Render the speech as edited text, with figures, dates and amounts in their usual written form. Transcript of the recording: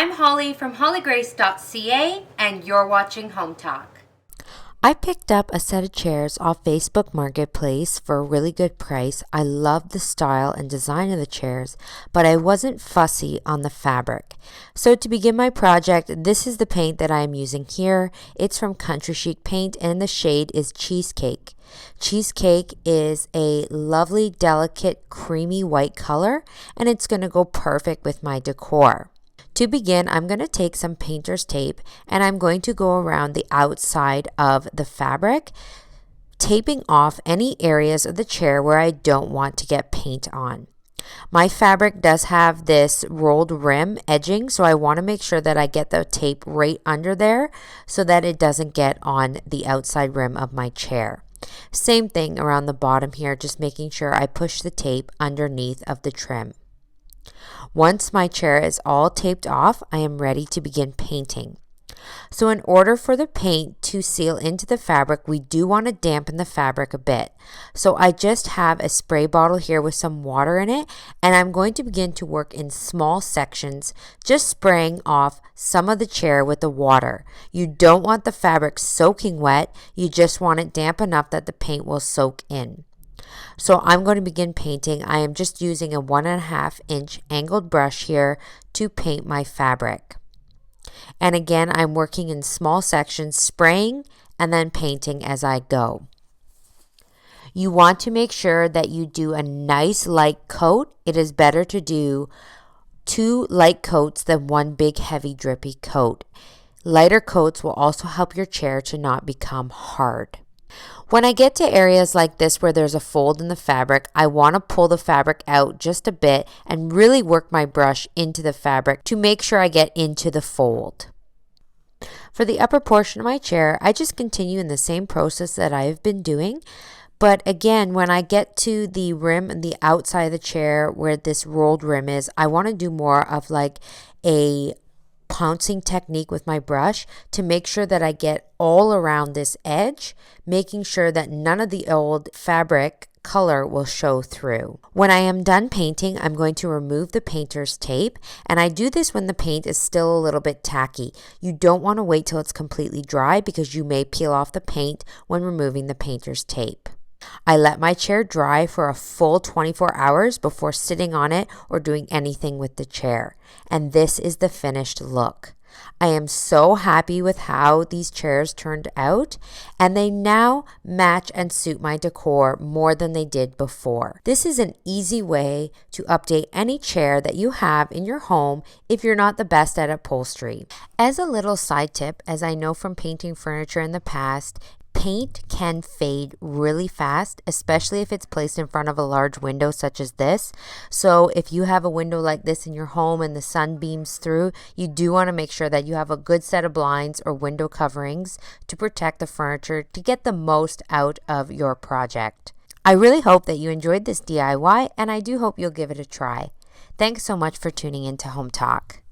I'm Holly from hollygrace.ca, and you're watching Hometalk. I picked up a set of chairs off Facebook Marketplace for a really good price. I loved the style and design of the chairs, but I wasn't fussy on the fabric. So to begin my project, this is the paint that I am using here. It's from Country Chic Paint and the shade is Cheesecake. Cheesecake is a lovely, delicate, creamy white color, and it's going to go perfect with my decor. To begin, I'm going to take some painter's tape and I'm going to go around the outside of the fabric, taping off any areas of the chair where I don't want to get paint on. My fabric does have this rolled rim edging, so I want to make sure that I get the tape right under there so that it doesn't get on the outside rim of my chair. Same thing around the bottom here, just making sure I push the tape underneath of the trim. Once my chair is all taped off, I am ready to begin painting. So in order for the paint to seal into the fabric, we do want to dampen the fabric a bit. So I just have a spray bottle here with some water in it, and I'm going to begin to work in small sections, just spraying off some of the chair with the water. You don't want the fabric soaking wet, you just want it damp enough that the paint will soak in. So I'm going to begin painting. I am just using a 1.5 inch angled brush here to paint my fabric. And again, I'm working in small sections, spraying and then painting as I go. You want to make sure that you do a nice light coat. It is better to do 2 light coats than 1 big heavy drippy coat. Lighter coats will also help your chair to not become hard. When I get to areas like this where there's a fold in the fabric, I want to pull the fabric out just a bit and really work my brush into the fabric to make sure I get into the fold. For the upper portion of my chair, I just continue in the same process that I have been doing. But again, when I get to the rim and the outside of the chair where this rolled rim is, I want to do more of like a pouncing technique with my brush to make sure that I get all around this edge, making sure that none of the old fabric color will show through. When I am done painting, I'm going to remove the painter's tape, and I do this when the paint is still a little bit tacky. You don't want to wait till it's completely dry because you may peel off the paint when removing the painter's tape. I let my chair dry for a full 24 hours before sitting on it or doing anything with the chair. And this is the finished look. I am so happy with how these chairs turned out, and they now match and suit my decor more than they did before. This is an easy way to update any chair that you have in your home if you're not the best at upholstery. As a little side tip, as I know from painting furniture in the past, paint can fade really fast, especially if it's placed in front of a large window such as this. So if you have a window like this in your home and the sun beams through, you do want to make sure that you have a good set of blinds or window coverings to protect the furniture to get the most out of your project. I really hope that you enjoyed this DIY, and I do hope you'll give it a try. Thanks so much for tuning in to Home Talk.